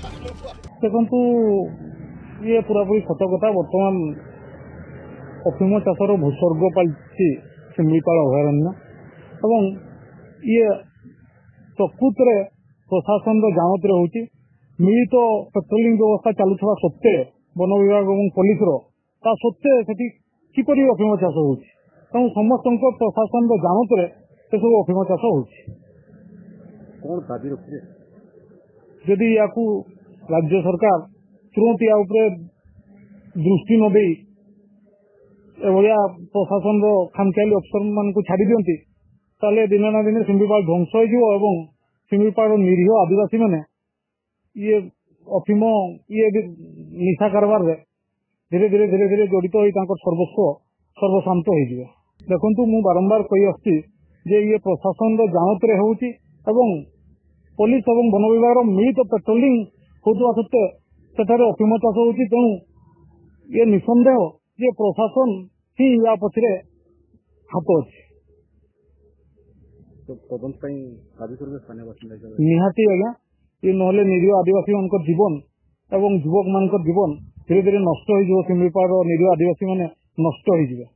देखु ये पूरापूरी सत कथा बर्तमान अफिम चाषर भूस्वर्ग पालि शिमिलीपाल अभयारण्य एवं ये प्रकृत प्रशासन जानत रही मिलित पेट्रोलिंग व्यवस्था चलुवा सत्वे वन विभाग और पुलिस सत्वे से किपरि अफिम चाष हो समस्त प्रशासन जानत से सब अफिम चाष हो जदि या राज्य सरकार तुरंत या दृष्टि न दे एभलिया प्रशासन खामखियाली अफसर मान छाड़ी दिखती ताले दिने ना दिने शिमिलीपाल ध्वंस हो शिमिलीपाल निरीह आदिवासी मैंने ये अफिम ये निशा कारबार धीरे धीरे धीरे धीरे जड़ित हो सर्वस्व सर्वशांत हो देखु मु बारंबार कही आसुची ये प्रशासन जानत होउची एवं पुलिस और वन विभाग मिलित पेट्रोलिंग होता सत्वे सेठारे अफिम चाष होती तेणु ये निसंदेह ये प्रशासन ही या पछरे हाथ अच्छे निहाती आज्ञा ये नहले निरीह आदिवासी मान जीवन एवं युवक मान जीवन धीरे धीरे नष्ट हो शिमिलीपाल निरीह आदिवासी माने नष्ट हो